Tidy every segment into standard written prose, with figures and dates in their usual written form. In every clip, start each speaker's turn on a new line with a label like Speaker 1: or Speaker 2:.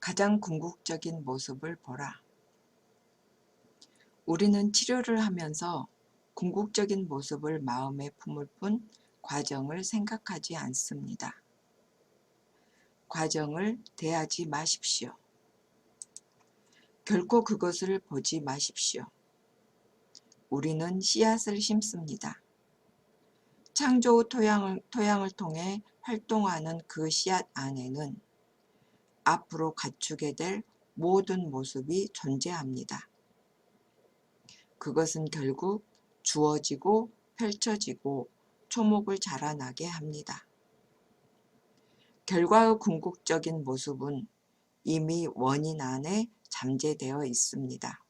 Speaker 1: 가장 궁극적인 모습을 보라. 우리는 치료를 하면서 궁극적인 모습을 마음에 품을 뿐 과정을 생각하지 않습니다. 과정을 대하지 마십시오. 결코 그것을 보지 마십시오. 우리는 씨앗을 심습니다. 창조 토양을 통해 활동하는 그 씨앗 안에는 앞으로 갖추게 될 모든 모습이 존재합니다. 그것은 결국 주어지고 펼쳐지고 초목을 자라나게 합니다. 결과의 궁극적인 모습은 이미 원인 안에 잠재되어 있습니다.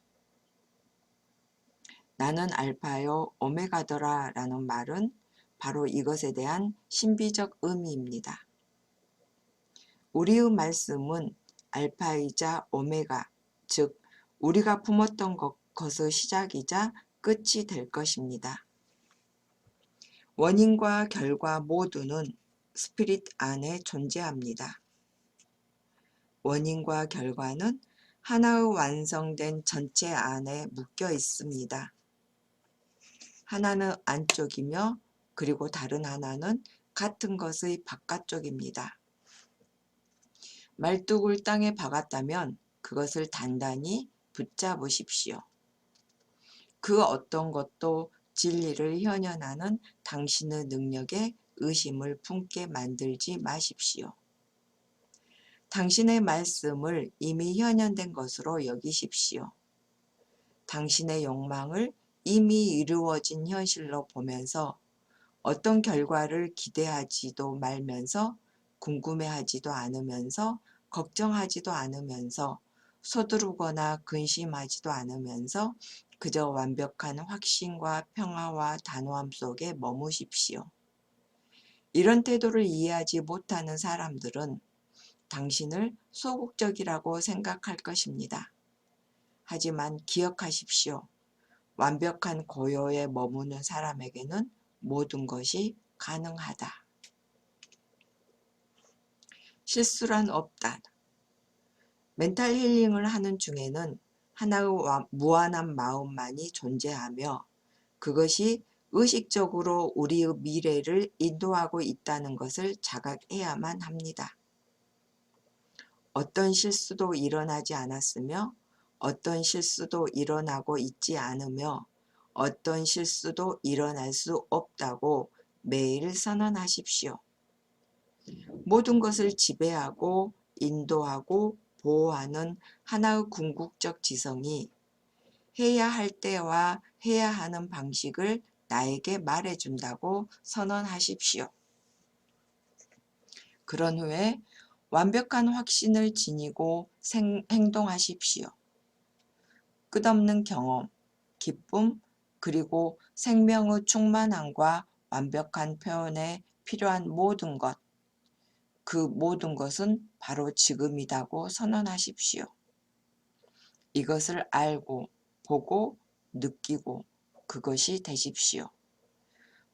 Speaker 1: 나는 알파요 오메가더라 라는 말은 바로 이것에 대한 신비적 의미입니다. 우리의 말씀은 알파이자 오메가, 즉 우리가 품었던 것의 시작이자 끝이 될 것입니다. 원인과 결과 모두는 스피릿 안에 존재합니다. 원인과 결과는 하나의 완성된 전체 안에 묶여 있습니다. 하나는 안쪽이며 그리고 다른 하나는 같은 것의 바깥쪽입니다. 말뚝을 땅에 박았다면 그것을 단단히 붙잡으십시오. 그 어떤 것도 진리를 현현하는 당신의 능력에 의심을 품게 만들지 마십시오. 당신의 말씀을 이미 현현된 것으로 여기십시오. 당신의 욕망을 이미 이루어진 현실로 보면서 어떤 결과를 기대하지도 말면서 궁금해하지도 않으면서 걱정하지도 않으면서 서두르거나 근심하지도 않으면서 그저 완벽한 확신과 평화와 단호함 속에 머무십시오. 이런 태도를 이해하지 못하는 사람들은 당신을 소극적이라고 생각할 것입니다. 하지만 기억하십시오. 완벽한 고요에 머무는 사람에게는 모든 것이 가능하다. 실수란 없다. 멘탈 힐링을 하는 중에는 하나의 무한한 마음만이 존재하며 그것이 의식적으로 우리의 미래를 인도하고 있다는 것을 자각해야만 합니다. 어떤 실수도 일어나지 않았으며 어떤 실수도 일어나고 있지 않으며 어떤 실수도 일어날 수 없다고 매일 선언하십시오. 모든 것을 지배하고 인도하고 보호하는 하나의 궁극적 지성이 해야 할 때와 해야 하는 방식을 나에게 말해준다고 선언하십시오. 그런 후에 완벽한 확신을 지니고 행동하십시오. 끝없는 경험, 기쁨, 그리고 생명의 충만함과 완벽한 표현에 필요한 모든 것, 그 모든 것은 바로 지금이라고 선언하십시오. 이것을 알고, 보고, 느끼고 그것이 되십시오.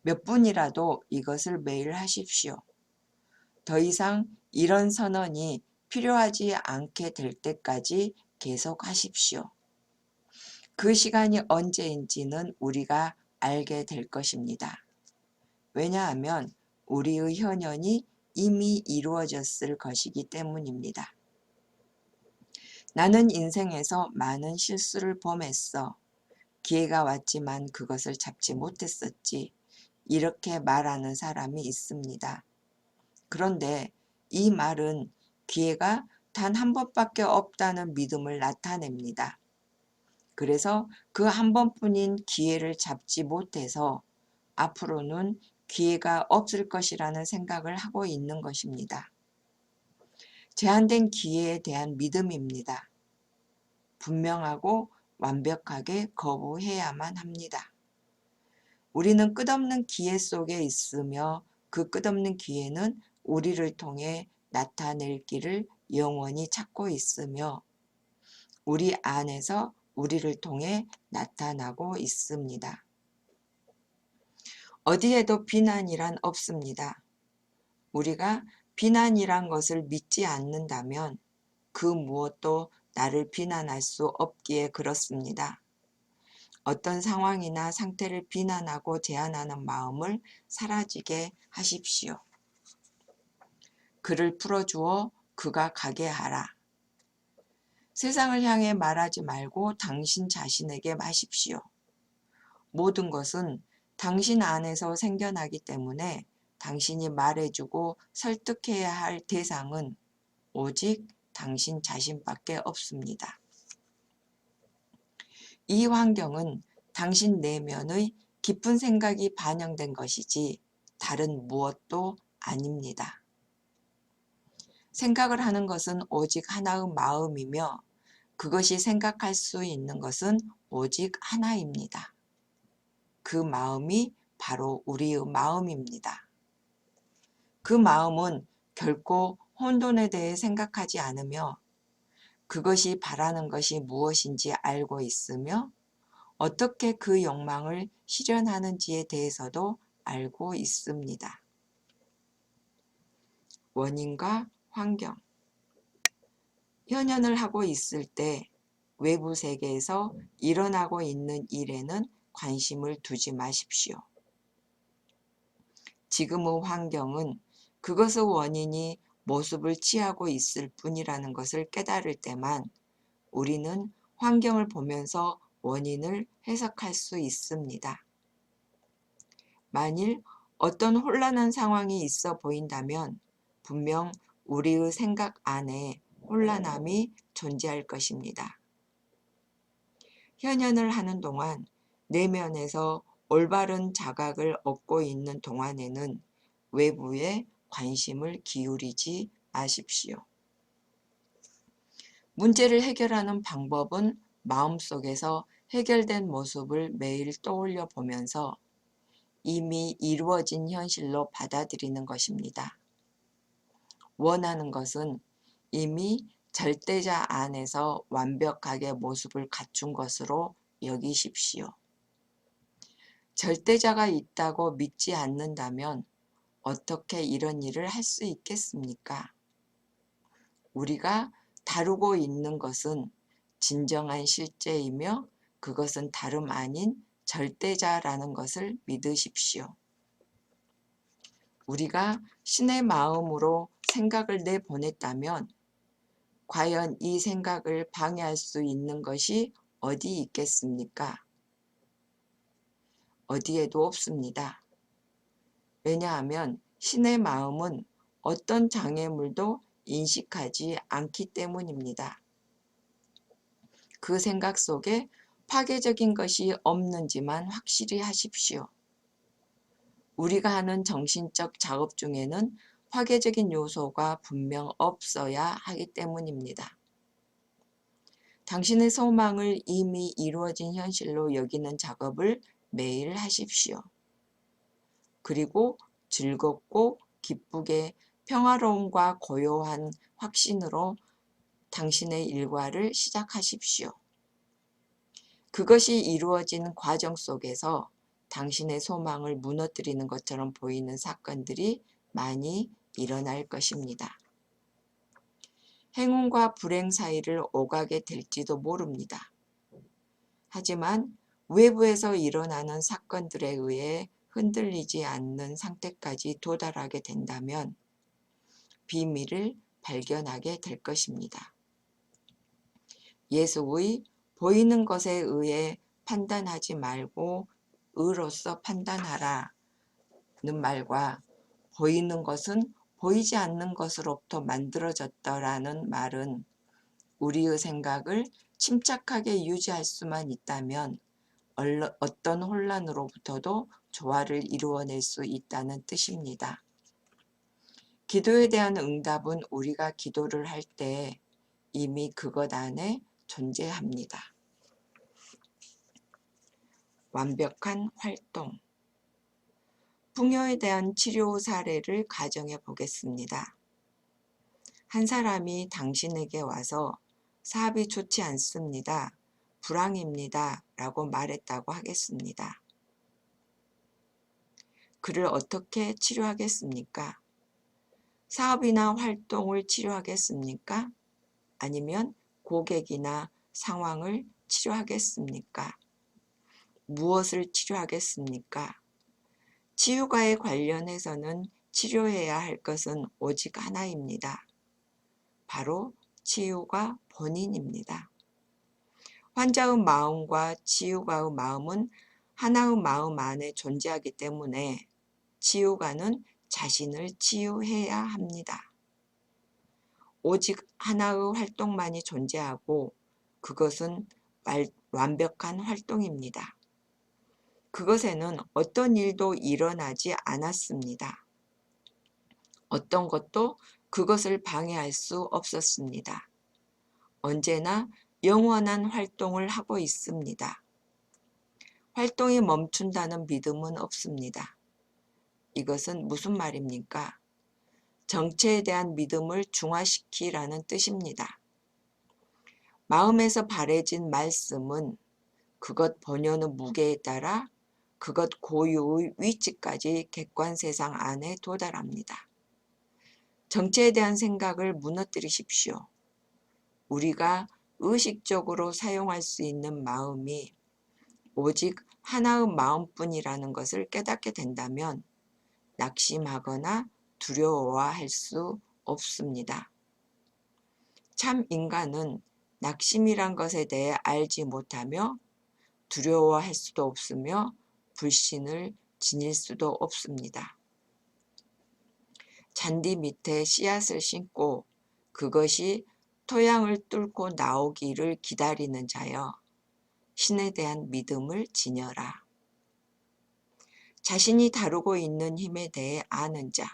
Speaker 1: 몇 분이라도 이것을 매일 하십시오. 더 이상 이런 선언이 필요하지 않게 될 때까지 계속 하십시오. 그 시간이 언제인지는 우리가 알게 될 것입니다. 왜냐하면 우리의 현현이 이미 이루어졌을 것이기 때문입니다. 나는 인생에서 많은 실수를 범했어. 기회가 왔지만 그것을 잡지 못했었지. 이렇게 말하는 사람이 있습니다. 그런데 이 말은 기회가 단 한 번밖에 없다는 믿음을 나타냅니다. 그래서 그 한 번뿐인 기회를 잡지 못해서 앞으로는 기회가 없을 것이라는 생각을 하고 있는 것입니다. 제한된 기회에 대한 믿음입니다. 분명하고 완벽하게 거부해야만 합니다. 우리는 끝없는 기회 속에 있으며 그 끝없는 기회는 우리를 통해 나타낼 길을 영원히 찾고 있으며 우리 안에서 우리를 통해 나타나고 있습니다. 어디에도 비난이란 없습니다. 우리가 비난이란 것을 믿지 않는다면 그 무엇도 나를 비난할 수 없기에 그렇습니다. 어떤 상황이나 상태를 비난하고 제한하는 마음을 사라지게 하십시오. 그를 풀어주어 그가 가게 하라. 세상을 향해 말하지 말고 당신 자신에게 마십시오. 모든 것은 당신 안에서 생겨나기 때문에 당신이 말해주고 설득해야 할 대상은 오직 당신 자신밖에 없습니다. 이 환경은 당신 내면의 깊은 생각이 반영된 것이지 다른 무엇도 아닙니다. 생각을 하는 것은 오직 하나의 마음이며 그것이 생각할 수 있는 것은 오직 하나입니다. 그 마음이 바로 우리의 마음입니다. 그 마음은 결코 혼돈에 대해 생각하지 않으며 그것이 바라는 것이 무엇인지 알고 있으며 어떻게 그 욕망을 실현하는지에 대해서도 알고 있습니다. 원인과 환경. 현현을 하고 있을 때 외부 세계에서 일어나고 있는 일에는 관심을 두지 마십시오. 지금의 환경은 그것의 원인이 모습을 취하고 있을 뿐이라는 것을 깨달을 때만 우리는 환경을 보면서 원인을 해석할 수 있습니다. 만일 어떤 혼란한 상황이 있어 보인다면 분명 우리의 생각 안에 혼란함이 존재할 것입니다. 현현을 하는 동안 내면에서 올바른 자각을 얻고 있는 동안에는 외부에 관심을 기울이지 마십시오. 문제를 해결하는 방법은 마음속에서 해결된 모습을 매일 떠올려 보면서 이미 이루어진 현실로 받아들이는 것입니다. 원하는 것은 이미 절대자 안에서 완벽하게 모습을 갖춘 것으로 여기십시오. 절대자가 있다고 믿지 않는다면 어떻게 이런 일을 할 수 있겠습니까? 우리가 다루고 있는 것은 진정한 실제이며 그것은 다름 아닌 절대자라는 것을 믿으십시오. 우리가 신의 마음으로 생각을 내보냈다면 과연 이 생각을 방해할 수 있는 것이 어디 있겠습니까? 어디에도 없습니다. 왜냐하면 신의 마음은 어떤 장애물도 인식하지 않기 때문입니다. 그 생각 속에 파괴적인 것이 없는지만 확실히 하십시오. 우리가 하는 정신적 작업 중에는 파괴적인 요소가 분명 없어야 하기 때문입니다. 당신의 소망을 이미 이루어진 현실로 여기는 작업을 매일 하십시오. 그리고 즐겁고 기쁘게 평화로움과 고요한 확신으로 당신의 일과를 시작하십시오. 그것이 이루어진 과정 속에서 당신의 소망을 무너뜨리는 것처럼 보이는 사건들이 많이 일어날 것입니다. 행운과 불행 사이를 오가게 될지도 모릅니다. 하지만 외부에서 일어나는 사건들에 의해 흔들리지 않는 상태까지 도달하게 된다면 비밀을 발견하게 될 것입니다. 예수의 보이는 것에 의해 판단하지 말고 의로써 판단하라는 말과 보이는 것은 보이지 않는 것으로부터 만들어졌다라는 말은 우리의 생각을 침착하게 유지할 수만 있다면 어떤 혼란으로부터도 조화를 이루어낼 수 있다는 뜻입니다. 기도에 대한 응답은 우리가 기도를 할 때 이미 그것 안에 존재합니다. 완벽한 활동. 풍요에 대한 치료 사례를 가정해 보겠습니다. 한 사람이 당신에게 와서 사업이 좋지 않습니다. 불황입니다. 라고 말했다고 하겠습니다. 그를 어떻게 치료하겠습니까? 사업이나 활동을 치료하겠습니까? 아니면 고객이나 상황을 치료하겠습니까? 무엇을 치료하겠습니까? 치유가에 관련해서는 치료해야 할 것은 오직 하나입니다. 바로 치유가 본인입니다. 환자의 마음과 치유가의 마음은 하나의 마음 안에 존재하기 때문에 치유가는 자신을 치유해야 합니다. 오직 하나의 활동만이 존재하고 그것은 완벽한 활동입니다. 그것에는 어떤 일도 일어나지 않았습니다. 어떤 것도 그것을 방해할 수 없었습니다. 언제나 영원한 활동을 하고 있습니다. 활동이 멈춘다는 믿음은 없습니다. 이것은 무슨 말입니까? 정체에 대한 믿음을 중화시키라는 뜻입니다. 마음에서 바래진 말씀은 그것 본연의 무게에 따라 그것 고유의 위치까지 객관 세상 안에 도달합니다. 정체에 대한 생각을 무너뜨리십시오. 우리가 의식적으로 사용할 수 있는 마음이 오직 하나의 마음뿐이라는 것을 깨닫게 된다면 낙심하거나 두려워할 수 없습니다. 참 인간은 낙심이란 것에 대해 알지 못하며 두려워할 수도 없으며 불신을 지닐 수도 없습니다. 잔디 밑에 씨앗을 심고 그것이 토양을 뚫고 나오기를 기다리는 자여, 신에 대한 믿음을 지녀라. 자신이 다루고 있는 힘에 대해 아는 자,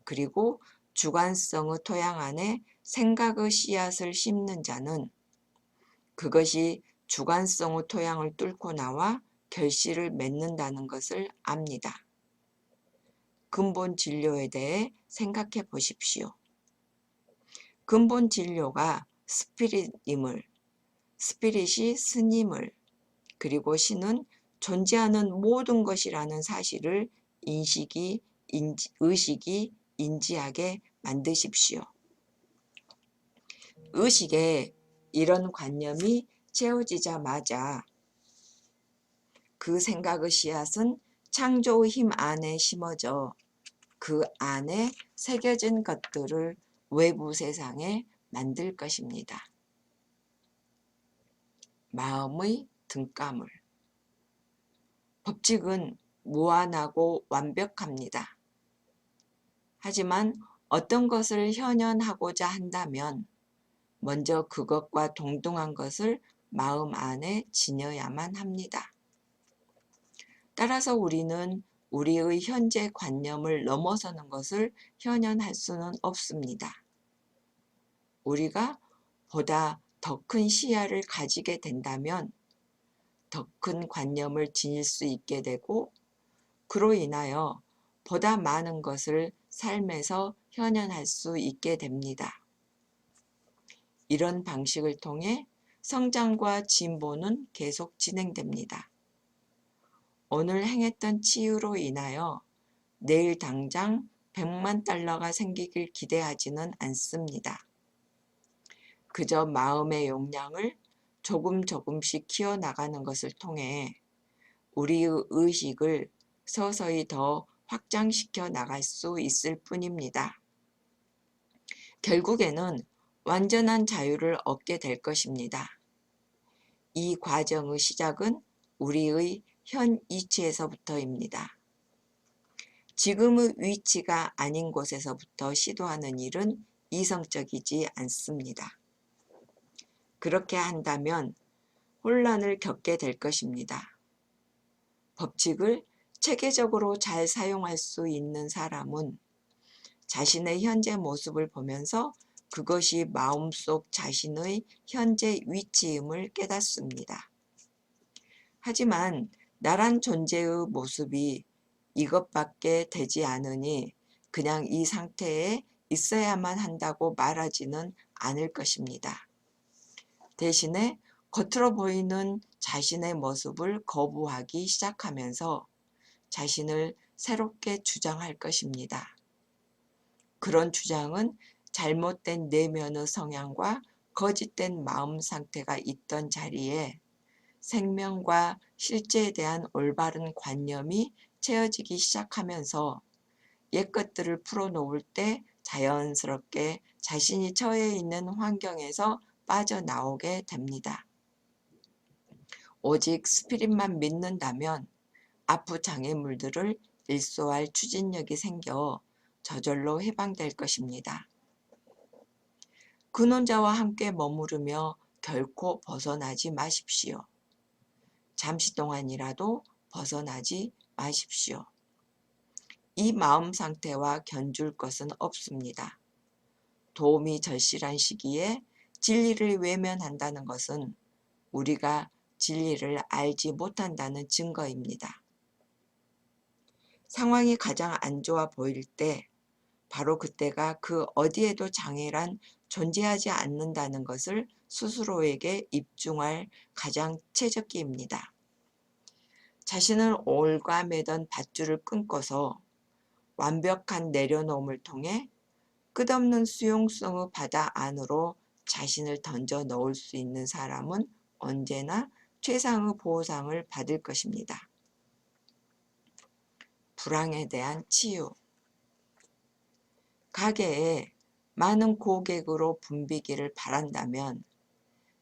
Speaker 1: 그리고 주관성의 토양 안에 생각의 씨앗을 심는 자는 그것이 주관성의 토양을 뚫고 나와 결실을 맺는다는 것을 압니다. 근본 진료에 대해 생각해 보십시오. 근본 진료가 스피릿임을, 스피릿이 스님을, 그리고 신은 존재하는 모든 것이라는 사실을 의식이 인지하게 만드십시오. 의식에 이런 관념이 채워지자마자 그 생각의 씨앗은 창조의 힘 안에 심어져 그 안에 새겨진 것들을 외부 세상에 만들 것입니다. 마음의 등가물. 법칙은 무한하고 완벽합니다. 하지만 어떤 것을 현현하고자 한다면 먼저 그것과 동등한 것을 마음 안에 지녀야만 합니다. 따라서 우리는 우리의 현재 관념을 넘어서는 것을 현현할 수는 없습니다. 우리가 보다 더 큰 시야를 가지게 된다면 더 큰 관념을 지닐 수 있게 되고 그로 인하여 보다 많은 것을 삶에서 현현할 수 있게 됩니다. 이런 방식을 통해 성장과 진보는 계속 진행됩니다. 오늘 행했던 치유로 인하여 내일 당장 100만 달러가 생기길 기대하지는 않습니다. 그저 마음의 용량을 조금씩 키워나가는 것을 통해 우리의 의식을 서서히 더 확장시켜 나갈 수 있을 뿐입니다. 결국에는 완전한 자유를 얻게 될 것입니다. 이 과정의 시작은 우리의 현 위치에서부터입니다. 지금의 위치가 아닌 곳에서부터 시도하는 일은 이성적이지 않습니다. 그렇게 한다면 혼란을 겪게 될 것입니다. 법칙을 체계적으로 잘 사용할 수 있는 사람은 자신의 현재 모습을 보면서 그것이 마음속 자신의 현재 위치임을 깨닫습니다. 하지만 나란 존재의 모습이 이것밖에 되지 않으니 그냥 이 상태에 있어야만 한다고 말하지는 않을 것입니다. 대신에 겉으로 보이는 자신의 모습을 거부하기 시작하면서 자신을 새롭게 주장할 것입니다. 그런 주장은 잘못된 내면의 성향과 거짓된 마음 상태가 있던 자리에 생명과 실제에 대한 올바른 관념이 채워지기 시작하면서 옛것들을 풀어놓을 때 자연스럽게 자신이 처해 있는 환경에서 빠져나오게 됩니다. 오직 스피릿만 믿는다면 아프 장애물들을 일소할 추진력이 생겨 저절로 해방될 것입니다. 근원자와 함께 머무르며 결코 벗어나지 마십시오. 잠시 동안이라도 벗어나지 마십시오. 이 마음 상태와 견줄 것은 없습니다. 도움이 절실한 시기에 진리를 외면한다는 것은 우리가 진리를 알지 못한다는 증거입니다. 상황이 가장 안 좋아 보일 때 바로 그때가 그 어디에도 장애란 존재하지 않는다는 것을 스스로에게 입증할 가장 최적기입니다. 자신을 올가매던 밧줄을 끊고서 완벽한 내려놓음을 통해 끝없는 수용성의 바다 안으로 자신을 던져 넣을 수 있는 사람은 언제나 최상의 보상을 받을 것입니다. 불황에 대한 치유. 가게에 많은 고객으로 붐비기를 바란다면,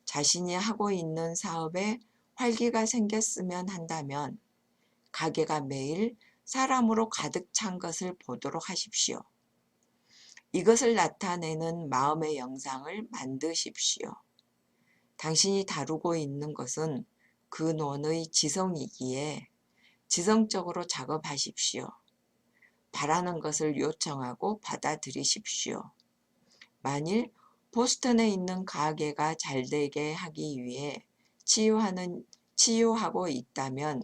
Speaker 1: 자신이 하고 있는 사업에 활기가 생겼으면 한다면 가게가 매일 사람으로 가득 찬 것을 보도록 하십시오. 이것을 나타내는 마음의 영상을 만드십시오. 당신이 다루고 있는 것은 근원의 지성이기에 지성적으로 작업하십시오. 바라는 것을 요청하고 받아들이십시오. 만일 보스턴에 있는 가게가 잘되게 하기 위해 치유하고 있다면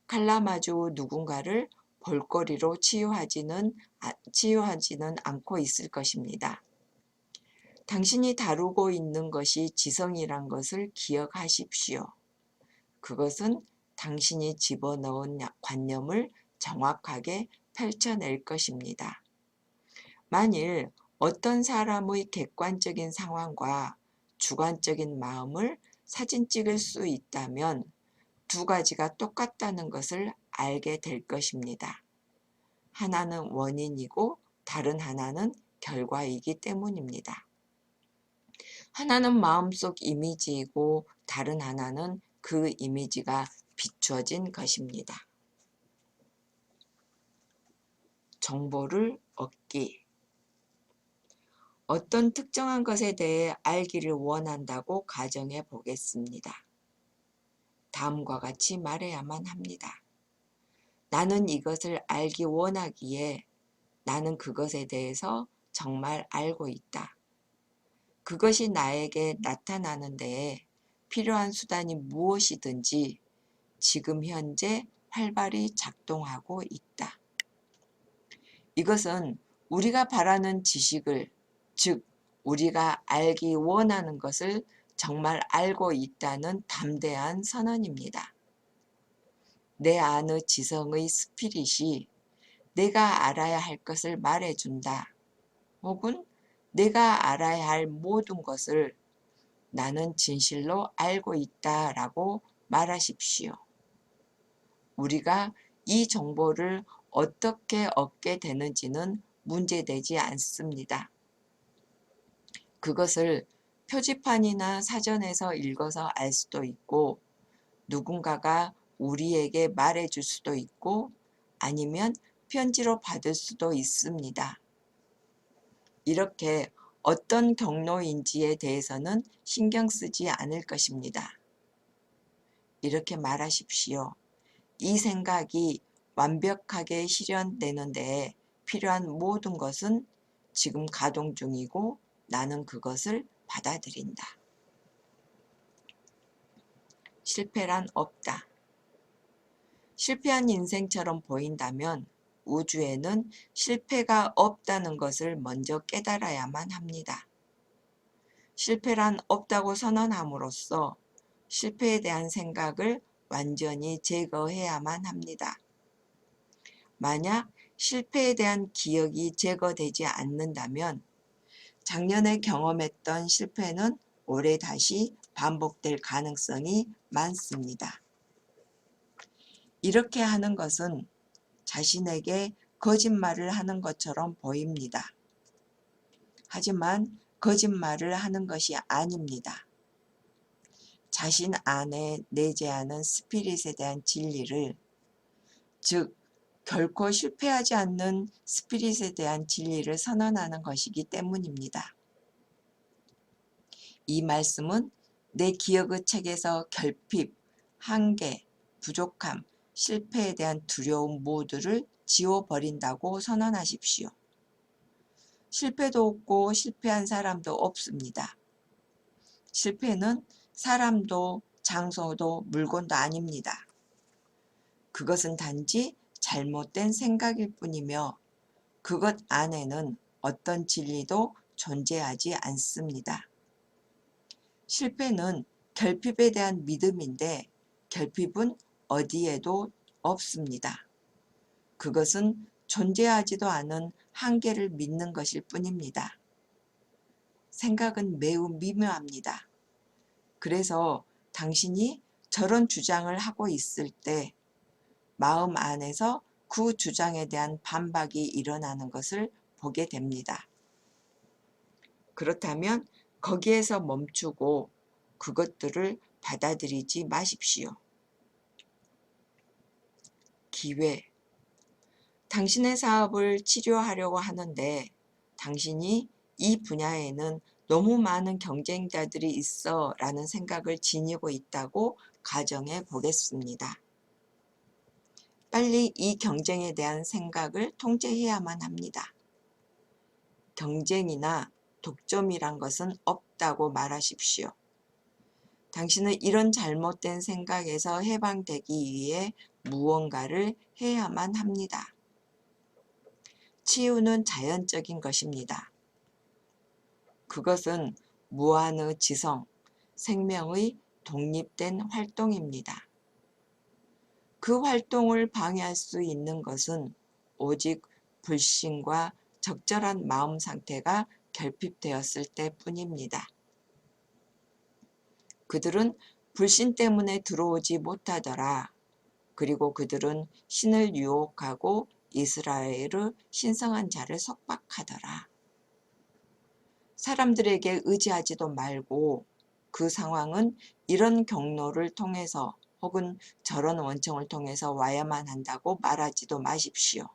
Speaker 1: 칼라마주 누군가를 볼거리로 치유하지는 않고 있을 것입니다. 당신이 다루고 있는 것이 지성이란 것을 기억하십시오. 그것은 당신이 집어넣은 관념을 정확하게 펼쳐낼 것입니다. 만일 어떤 사람의 객관적인 상황과 주관적인 마음을 사진 찍을 수 있다면 두 가지가 똑같다는 것을 알게 될 것입니다. 하나는 원인이고 다른 하나는 결과이기 때문입니다. 하나는 마음속 이미지이고 다른 하나는 그 이미지가 비추어진 것입니다. 정보를 얻기. 어떤 특정한 것에 대해 알기를 원한다고 가정해 보겠습니다. 다음과 같이 말해야만 합니다. 나는 이것을 알기 원하기에 나는 그것에 대해서 정말 알고 있다. 그것이 나에게 나타나는 데에 필요한 수단이 무엇이든지 지금 현재 활발히 작동하고 있다. 이것은 우리가 바라는 지식을, 즉 우리가 알기 원하는 것을 정말 알고 있다는 담대한 선언입니다. 내 안의 지성의 스피릿이 내가 알아야 할 것을 말해준다. 혹은 내가 알아야 할 모든 것을 나는 진실로 알고 있다라고 말하십시오. 우리가 이 정보를 어떻게 얻게 되는지는 문제되지 않습니다. 그것을 표지판이나 사전에서 읽어서 알 수도 있고 누군가가 우리에게 말해줄 수도 있고 아니면 편지로 받을 수도 있습니다. 이렇게 어떤 경로인지에 대해서는 신경 쓰지 않을 것입니다. 이렇게 말하십시오. 이 생각이 완벽하게 실현되는 데에 필요한 모든 것은 지금 가동 중이고 나는 그것을 받아들인다. 실패란 없다. 실패한 인생처럼 보인다면 우주에는 실패가 없다는 것을 먼저 깨달아야만 합니다. 실패란 없다고 선언함으로써 실패에 대한 생각을 완전히 제거해야만 합니다. 만약 실패에 대한 기억이 제거되지 않는다면 작년에 경험했던 실패는 올해 다시 반복될 가능성이 많습니다. 이렇게 하는 것은 자신에게 거짓말을 하는 것처럼 보입니다. 하지만 거짓말을 하는 것이 아닙니다. 자신 안에 내재하는 스피릿에 대한 진리를, 즉 결코 실패하지 않는 스피릿에 대한 진리를 선언하는 것이기 때문입니다. 이 말씀은 내 기억의 책에서 결핍, 한계, 부족함, 실패에 대한 두려움 모두를 지워버린다고 선언하십시오. 실패도 없고 실패한 사람도 없습니다. 실패는 사람도 장소도 물건도 아닙니다. 그것은 단지 잘못된 생각일 뿐이며 그것 안에는 어떤 진리도 존재하지 않습니다. 실패는 결핍에 대한 믿음인데 결핍은 어디에도 없습니다. 그것은 존재하지도 않은 한계를 믿는 것일 뿐입니다. 생각은 매우 미묘합니다. 그래서 당신이 저런 주장을 하고 있을 때 마음 안에서 그 주장에 대한 반박이 일어나는 것을 보게 됩니다. 그렇다면 거기에서 멈추고 그것들을 받아들이지 마십시오. 기회. 당신의 사업을 치료하려고 하는데 당신이 이 분야에는 너무 많은 경쟁자들이 있어 라는 생각을 지니고 있다고 가정해 보겠습니다. 빨리 이 경쟁에 대한 생각을 통제해야만 합니다. 경쟁이나 독점이란 것은 없다고 말하십시오. 당신은 이런 잘못된 생각에서 해방되기 위해 무언가를 해야만 합니다. 치유는 자연적인 것입니다. 그것은 무한의 지성, 생명의 독립된 활동입니다. 그 활동을 방해할 수 있는 것은 오직 불신과 적절한 마음 상태가 결핍되었을 때뿐입니다. 그들은 불신 때문에 들어오지 못하더라. 그리고 그들은 신을 유혹하고 이스라엘의 신성한 자를 속박하더라. 사람들에게 의지하지도 말고 그 상황은 이런 경로를 통해서 혹은 저런 원청을 통해서 와야만 한다고 말하지도 마십시오.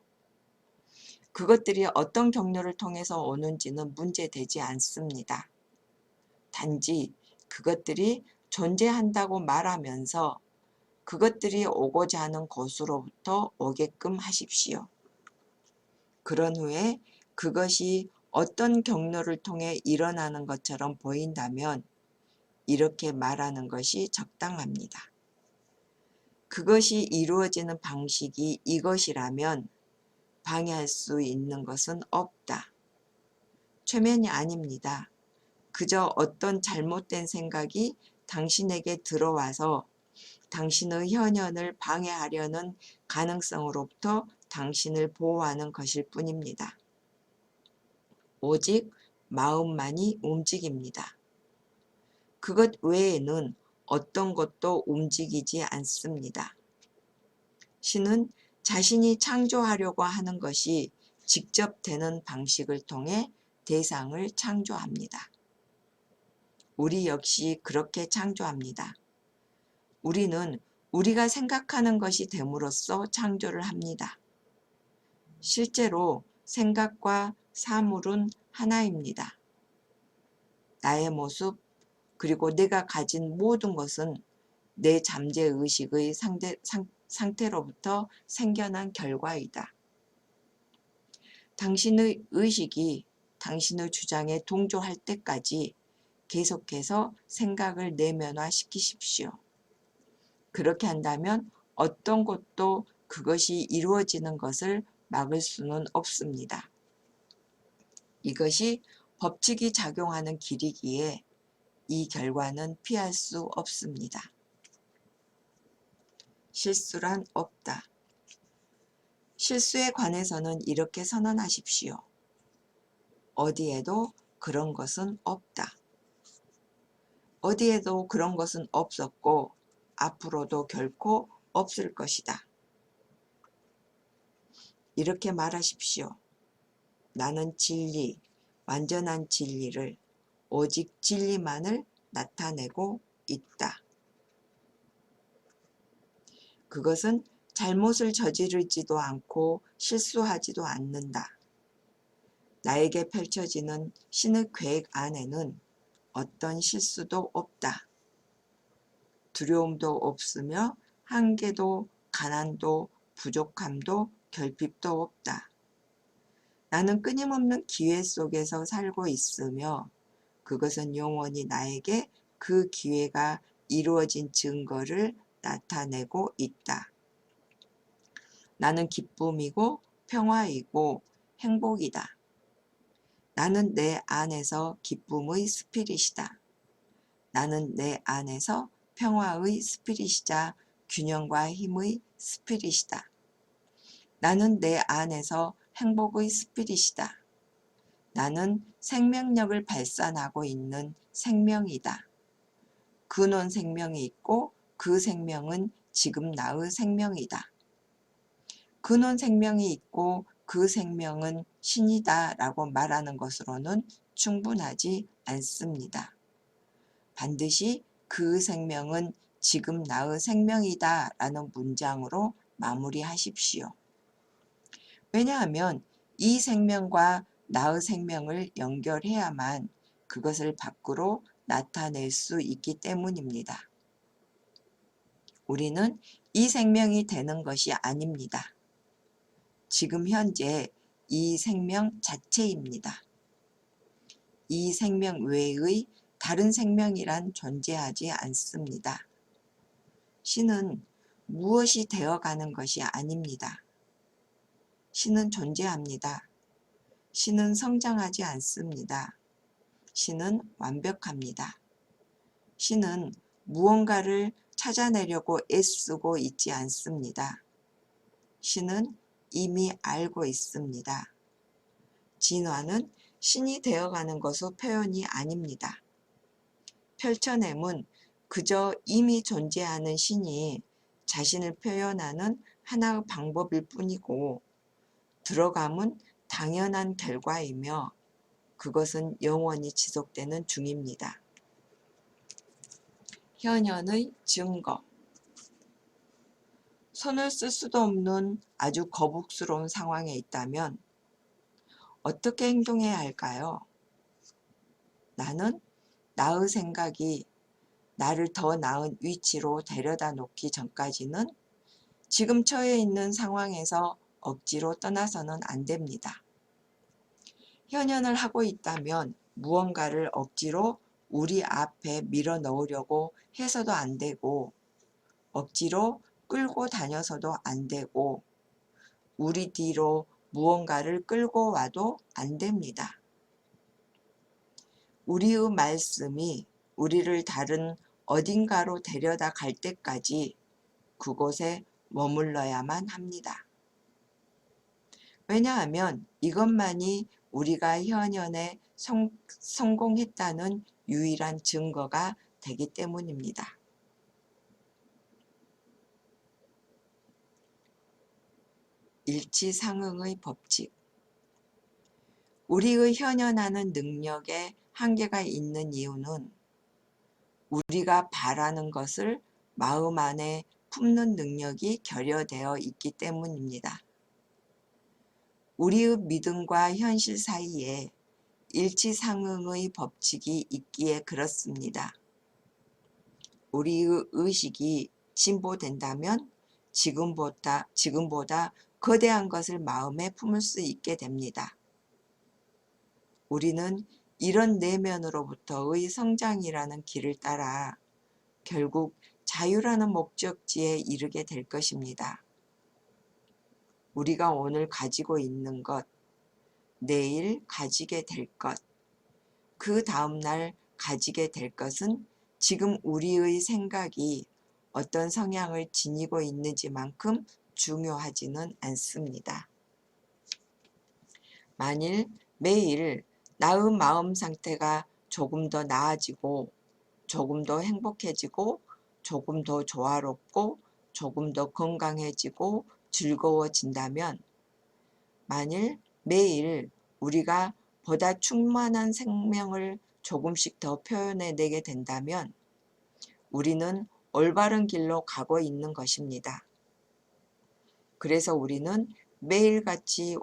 Speaker 1: 그것들이 어떤 경로를 통해서 오는지는 문제되지 않습니다. 단지 그것들이 존재한다고 말하면서 그것들이 오고자 하는 곳으로부터 오게끔 하십시오. 그런 후에 그것이 어떤 경로를 통해 일어나는 것처럼 보인다면 이렇게 말하는 것이 적당합니다. 그것이 이루어지는 방식이 이것이라면 방해할 수 있는 것은 없다. 최면이 아닙니다. 그저 어떤 잘못된 생각이 당신에게 들어와서 당신의 현현을 방해하려는 가능성으로부터 당신을 보호하는 것일 뿐입니다. 오직 마음만이 움직입니다. 그것 외에는 어떤 것도 움직이지 않습니다. 신은 자신이 창조하려고 하는 것이 직접 되는 방식을 통해 대상을 창조합니다. 우리 역시 그렇게 창조합니다. 우리는 우리가 생각하는 것이 됨으로써 창조를 합니다. 실제로 생각과 사물은 하나입니다. 나의 모습 그리고 내가 가진 모든 것은 내 잠재의식의 상태로부터 생겨난 결과이다. 당신의 의식이 당신의 주장에 동조할 때까지 계속해서 생각을 내면화시키십시오. 그렇게 한다면 어떤 것도 그것이 이루어지는 것을 막을 수는 없습니다. 이것이 법칙이 작용하는 길이기에 이 결과는 피할 수 없습니다. 실수란 없다. 실수에 관해서는 이렇게 선언하십시오. 어디에도 그런 것은 없다. 어디에도 그런 것은 없었고 앞으로도 결코 없을 것이다. 이렇게 말하십시오. 나는 진리, 완전한 진리를, 오직 진리만을 나타내고 있다. 그것은 잘못을 저지르지도 않고 실수하지도 않는다. 나에게 펼쳐지는 신의 계획 안에는 어떤 실수도 없다. 두려움도 없으며 한계도 가난도 부족함도 결핍도 없다. 나는 끊임없는 기회 속에서 살고 있으며 그것은 영원히 나에게 그 기회가 이루어진 증거를 나타내고 있다. 나는 기쁨이고 평화이고 행복이다. 나는 내 안에서 기쁨의 스피릿이다. 나는 내 안에서 평화의 스피릿이자 균형과 힘의 스피릿이다. 나는 내 안에서 행복의 스피릿이다. 나는 생명력을 발산하고 있는 생명이다. 근원 생명이 있고 그 생명은 지금 나의 생명이다. 근원 생명이 있고 그 생명은 신이다 라고 말하는 것으로는 충분하지 않습니다. 반드시 그 생명은 지금 나의 생명이다 라는 문장으로 마무리하십시오. 왜냐하면 이 생명과 나의 생명을 연결해야만 그것을 밖으로 나타낼 수 있기 때문입니다. 우리는 이 생명이 되는 것이 아닙니다. 지금 현재 이 생명 자체입니다. 이 생명 외의 다른 생명이란 존재하지 않습니다. 신은 무엇이 되어가는 것이 아닙니다. 신은 존재합니다. 신은 성장하지 않습니다. 신은 완벽합니다. 신은 무언가를 찾아내려고 애쓰고 있지 않습니다. 신은 이미 알고 있습니다. 진화는 신이 되어가는 것의 표현이 아닙니다. 펼쳐냄은 그저 이미 존재하는 신이 자신을 표현하는 하나의 방법일 뿐이고 들어감은 당연한 결과이며 그것은 영원히 지속되는 중입니다. 현현의 증거. 손을 쓸 수도 없는 아주 거북스러운 상황에 있다면 어떻게 행동해야 할까요? 나는 나의 생각이 나를 더 나은 위치로 데려다 놓기 전까지는 지금 처해 있는 상황에서 억지로 떠나서는 안 됩니다. 현현을 하고 있다면 무언가를 억지로 우리 앞에 밀어 넣으려고 해서도 안 되고 억지로 끌고 다녀서도 안 되고 우리 뒤로 무언가를 끌고 와도 안 됩니다. 우리의 말씀이 우리를 다른 어딘가로 데려다 갈 때까지 그곳에 머물러야만 합니다. 왜냐하면 이것만이 우리가 현현에 성공했다는 유일한 증거가 되기 때문입니다. 일치상응의 법칙. 우리의 현현하는 능력에 한계가 있는 이유는 우리가 바라는 것을 마음 안에 품는 능력이 결여되어 있기 때문입니다. 우리의 믿음과 현실 사이에 일치상응의 법칙이 있기에 그렇습니다. 우리의 의식이 진보된다면 지금보다 거대한 것을 마음에 품을 수 있게 됩니다. 우리는 이런 내면으로부터의 성장이라는 길을 따라 결국 자유라는 목적지에 이르게 될 것입니다. 우리가 오늘 가지고 있는 것, 내일 가지게 될 것, 그 다음날 가지게 될 것은 지금 우리의 생각이 어떤 성향을 지니고 있는지만큼 중요하지는 않습니다. 만일 매일 나의 마음 상태가 조금 더 나아지고 조금 더 행복해지고 조금 더 조화롭고 조금 더 건강해지고 즐거워진다면, 만일 매일 우리가 보다 충만한 생명을 조금씩 더 표현해내게 된다면 우리는 올바른 길로 가고 있는 것입니다. 그래서 우리는 매일같이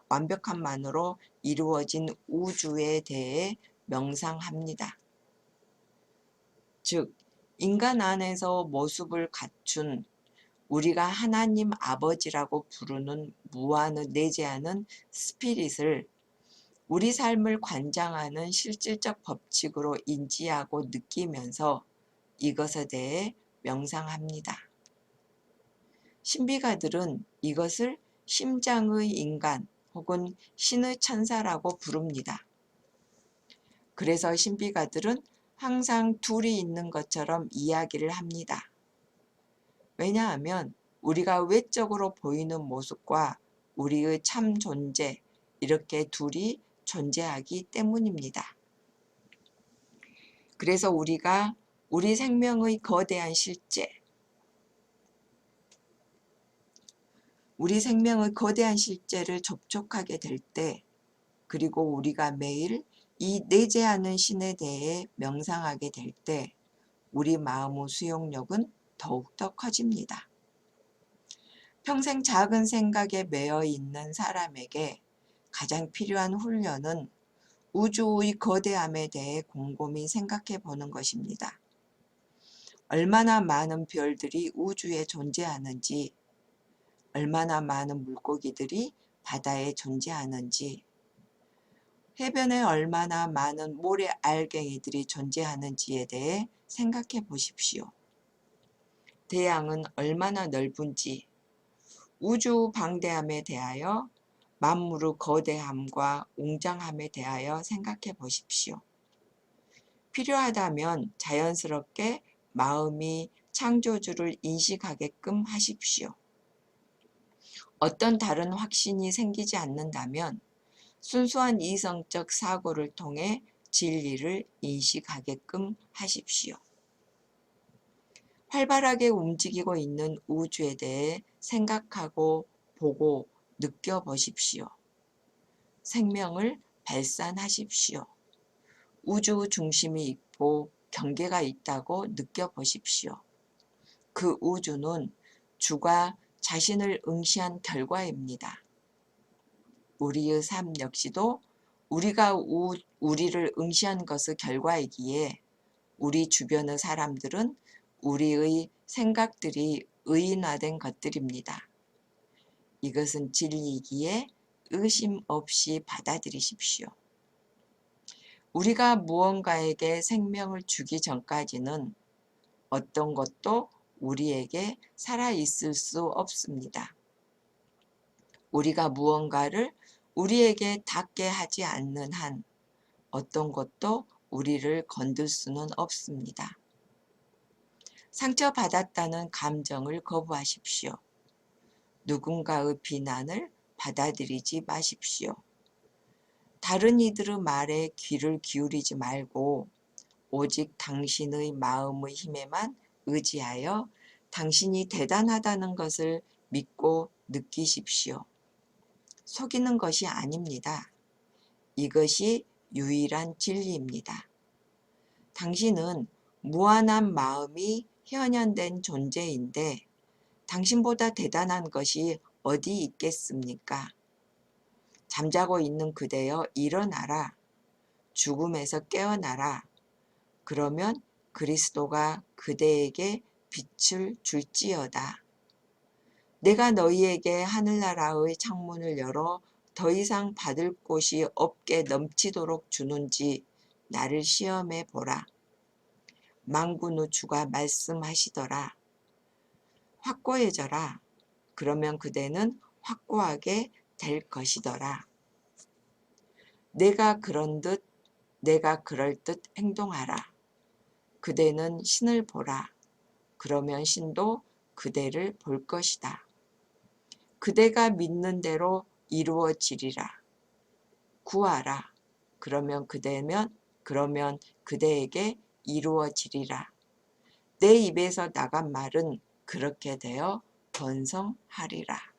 Speaker 1: 완벽함만으로 이루어진 우주에 대해 명상합니다. 즉, 인간 안에서 모습을 갖춘 우리가 하나님 아버지라고 부르는 무한을 내재하는 스피릿을 우리 삶을 관장하는 실질적 법칙으로 인지하고 느끼면서 이것에 대해 명상합니다. 신비가들은 이것을 심장의 인간 혹은 신의 천사라고 부릅니다. 그래서 신비가들은 항상 둘이 있는 것처럼 이야기를 합니다. 왜냐하면 우리가 외적으로 보이는 모습과 우리의 참 존재, 이렇게 둘이 존재하기 때문입니다. 그래서 우리가 우리 생명의 거대한 실제를 접촉하게 될 때, 그리고 우리가 매일 이 내재하는 신에 대해 명상하게 될 때 우리 마음의 수용력은 더욱더 커집니다. 평생 작은 생각에 매여 있는 사람에게 가장 필요한 훈련은 우주의 거대함에 대해 곰곰이 생각해 보는 것입니다. 얼마나 많은 별들이 우주에 존재하는지, 얼마나 많은 물고기들이 바다에 존재하는지, 해변에 얼마나 많은 모래 알갱이들이 존재하는지에 대해 생각해 보십시오. 대양은 얼마나 넓은지, 우주 방대함에 대하여, 만물의 거대함과 웅장함에 대하여 생각해 보십시오. 필요하다면 자연스럽게 마음이 창조주를 인식하게끔 하십시오. 어떤 다른 확신이 생기지 않는다면 순수한 이성적 사고를 통해 진리를 인식하게끔 하십시오. 활발하게 움직이고 있는 우주에 대해 생각하고 보고 느껴보십시오. 생명을 발산하십시오. 우주 중심이 있고 경계가 있다고 느껴보십시오. 그 우주는 주가 자신을 응시한 결과입니다. 우리의 삶 역시도 우리가 우리를 응시한 것의 결과이기에 우리 주변의 사람들은 우리의 생각들이 의인화된 것들입니다. 이것은 진리이기에 의심 없이 받아들이십시오. 우리가 무언가에게 생명을 주기 전까지는 어떤 것도 우리에게 살아있을 수 없습니다. 우리가 무언가를 우리에게 닿게 하지 않는 한 어떤 것도 우리를 건들 수는 없습니다. 상처받았다는 감정을 거부하십시오. 누군가의 비난을 받아들이지 마십시오. 다른 이들의 말에 귀를 기울이지 말고 오직 당신의 마음의 힘에만 의지하여 당신이 대단하다는 것을 믿고 느끼십시오. 속이는 것이 아닙니다. 이것이 유일한 진리입니다. 당신은 무한한 마음이 현현된 존재인데 당신보다 대단한 것이 어디 있겠습니까? 잠자고 있는 그대여 일어나라. 죽음에서 깨어나라. 그러면 그리스도가 그대에게 빛을 줄지어다. 내가 너희에게 하늘나라의 창문을 열어 더 이상 받을 곳이 없게 넘치도록 주는지 나를 시험해 보라. 만군의 주가 말씀하시더라. 확고해져라. 그러면 그대는 확고하게 될 것이더라. 내가 그럴 듯 행동하라. 그대는 신을 보라. 그러면 신도 그대를 볼 것이다. 그대가 믿는 대로 이루어지리라. 구하라. 그러면 그대에게 이루어지리라. 내 입에서 나간 말은 그렇게 되어 번성하리라.